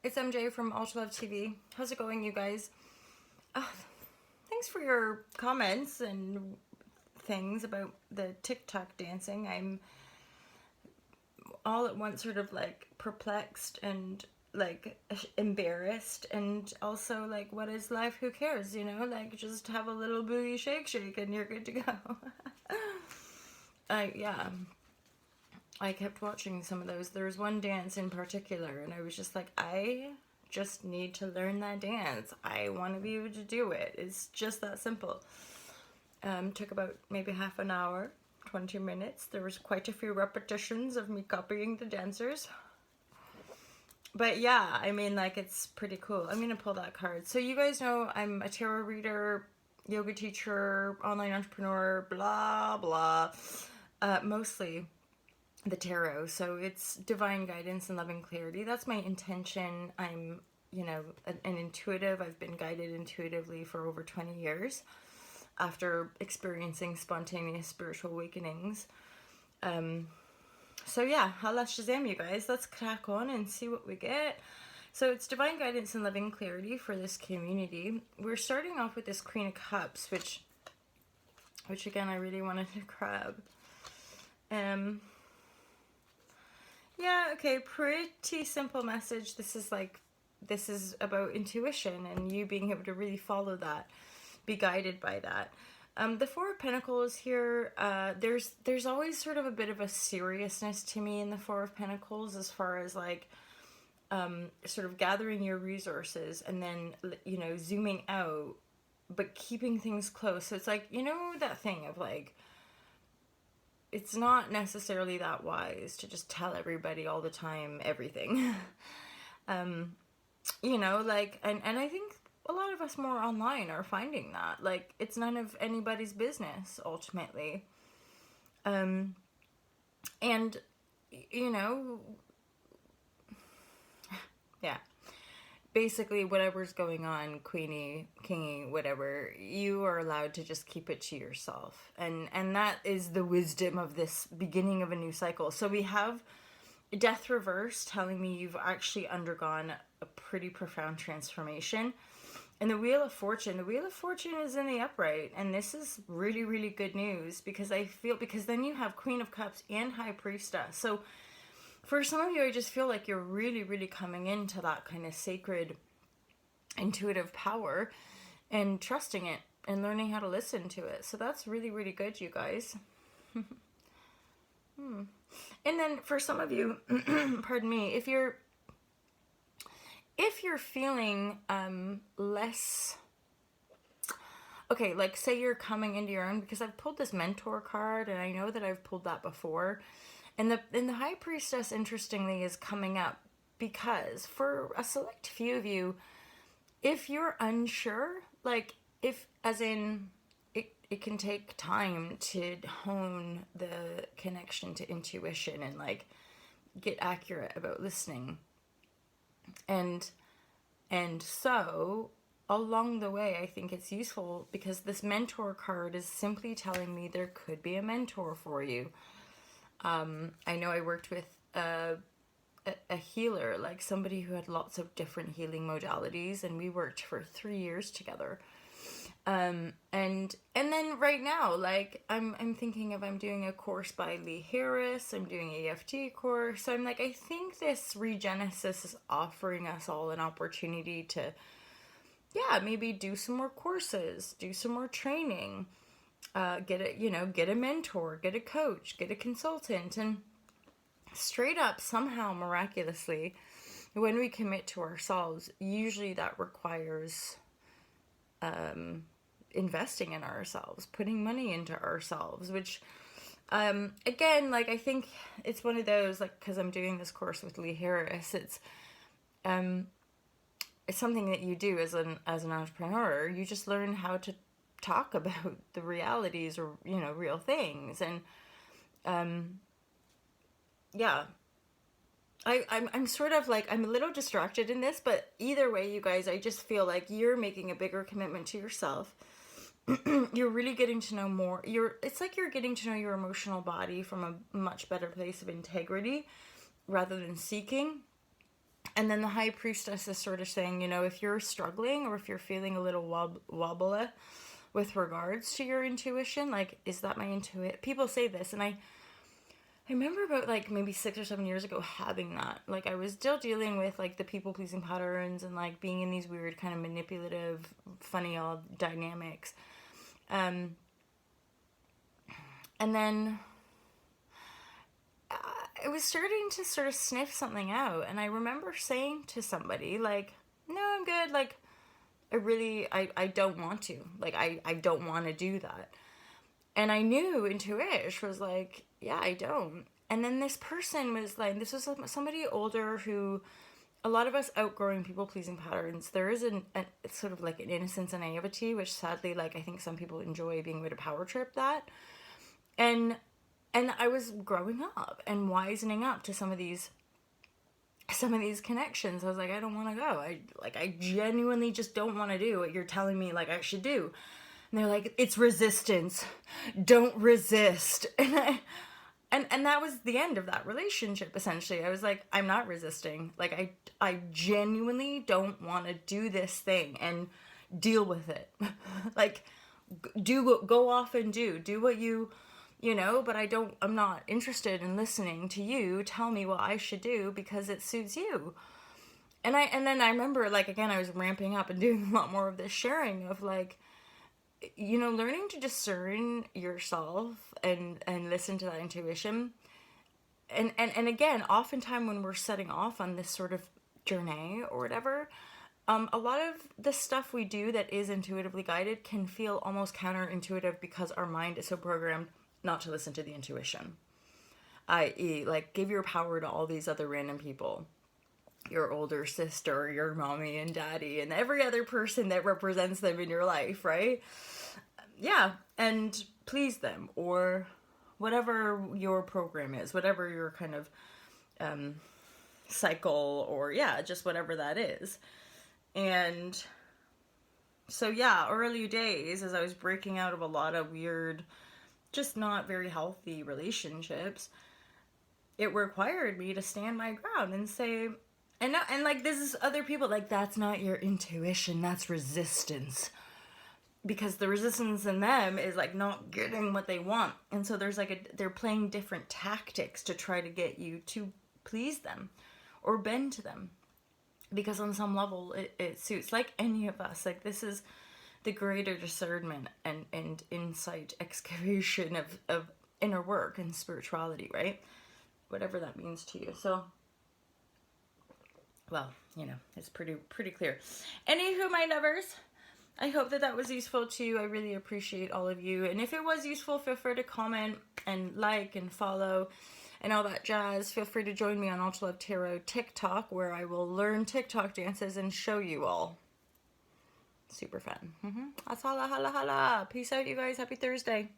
It's MJ from Ultra Love TV. How's it going, you guys? Uh, Thanks for your comments and things about the TikTok dancing. I'm all at once sort of like perplexed and like embarrassed, and also like, what is life? Who cares? You know, like just have a little booty shake and you're good to go. Yeah. I kept watching some of those. There was one dance in particular, and I was just like, I just need to learn that dance. I want to be able to do it. It's just that simple. Took about maybe half an hour, 20 minutes. There was quite a few repetitions of me copying the dancers. But yeah, I mean, like, it's pretty cool. I'm going to pull that card. So you guys know I'm a tarot reader, yoga teacher, online entrepreneur, blah, blah. Mostly the tarot. So it's divine guidance and loving clarity. That's my intention. I'm, an intuitive. I've been guided intuitively for over 20 years after experiencing spontaneous spiritual awakenings. So yeah, let's Shazam, you guys. Let's crack on and see what we get. So it's divine guidance and loving clarity for this community. We're starting off with this Queen of Cups, which again, I really wanted to grab. Yeah, okay, pretty simple message. This is about intuition and you being able to really follow that, be guided by that. The Four of Pentacles here, there's always sort of a bit of a seriousness to me in the Four of Pentacles, as far as like sort of gathering your resources and then, zooming out, but keeping things close. So it's like, that thing of like, it's not necessarily that wise to just tell everybody all the time everything. And I think a lot of us more online are finding that, like, it's none of anybody's business ultimately. And yeah, basically whatever's going on, queenie, kingy, whatever, you are allowed to just keep it to yourself. And that is the wisdom of this beginning of a new cycle. So we have Death Reverse telling me you've actually undergone a pretty profound transformation. And the Wheel of Fortune is in the upright. And this is really, really good news, because then you have Queen of Cups and High Priestess. So for some of you, I just feel like you're really, really coming into that kind of sacred, intuitive power and trusting it and learning how to listen to it. So that's really, really good, you guys. And then for some of you, pardon me, if you're feeling less... Okay, like say you're coming into your own, because I've pulled this Mentor card, and I know that I've pulled that before. And the High Priestess, interestingly, is coming up because for a select few of you, if you're unsure, like if, as in, it can take time to hone the connection to intuition and like get accurate about listening. And so along the way, I think it's useful, because this Mentor card is simply telling me there could be a mentor for you. I know I worked with a healer, like somebody who had lots of different healing modalities, and we worked for 3 years together. And then right now, like I'm thinking of, I'm doing a course by Lee Harris. I'm doing an EFT course. So I'm like, I think this Regenesis is offering us all an opportunity to, yeah, maybe do some more courses, do some more training. Get a mentor, get a coach, get a consultant. And straight up, somehow, miraculously, when we commit to ourselves, usually that requires investing in ourselves, putting money into ourselves, which again, like, I think it's one of those, like, because I'm doing this course with Lee Harris, it's something that you do as an entrepreneur. You just learn how to talk about the realities, or real things. And yeah, I'm sort of like, I'm a little distracted in this, but either way, you guys, I just feel like you're making a bigger commitment to yourself. You're really getting to know more. It's like you're getting to know your emotional body from a much better place of integrity rather than seeking. And then the high priestess is sort of saying, you know, if you're struggling or if you're feeling a little wobbly with regards to your intuition, like, is that my intuition? People say this, and I remember about like maybe 6 or 7 years ago having that. Like, I was still dealing with like the people pleasing patterns and like being in these weird kind of manipulative, funny odd dynamics. And then I was starting to sort of sniff something out, and I remember saying to somebody like, no, I'm good, like I don't want to, like I don't want to do that. And I knew intuition was like, yeah, I don't. And then this person was like, this was somebody older who, a lot of us outgrowing people pleasing patterns, there is it's sort of like an innocence and naivety, which sadly, like, I think some people enjoy being able to power trip that. And I was growing up and wisening up to some of these connections. I was like, I don't want to go. I genuinely just don't want to do what you're telling me like I should do. And they're like, it's resistance. Don't resist. And that was the end of that relationship, essentially. I was like, I'm not resisting. Like, I genuinely don't want to do this thing and deal with it. Like, go off and do what you know, but I'm not interested in listening to you tell me what I should do because it suits you. And then I remember, like, again, I was ramping up and doing a lot more of this sharing of, like, you know, learning to discern yourself and listen to that intuition. And again, oftentimes when we're setting off on this sort of journey or whatever, a lot of the stuff we do that is intuitively guided can feel almost counterintuitive because our mind is so programmed not to listen to the intuition. I.e., like, give your power to all these other random people. Your older sister, your mommy and daddy, and every other person that represents them in your life, right? Yeah, and please them, or whatever your program is, whatever your kind of cycle, or yeah, just whatever that is. And so yeah, early days, as I was breaking out of a lot of weird, just not very healthy relationships, it required me to stand my ground and say, and like, this is other people, like, that's not your intuition, that's resistance. Because the resistance in them is like not getting what they want. And so there's like they're playing different tactics to try to get you to please them or bend to them. Because on some level it suits, like any of us. Like, this is the greater discernment and insight, excavation of inner work and spirituality, right? Whatever that means to you. So, well, you know, it's pretty clear. Anywho, my lovers, I hope that was useful to you. I really appreciate all of you. And if it was useful, feel free to comment and like and follow and all that jazz. Feel free to join me on Ultra Love Tarot TikTok, where I will learn TikTok dances and show you all. Super fun. That's holla, holla, holla. Peace out, you guys. Happy Thursday.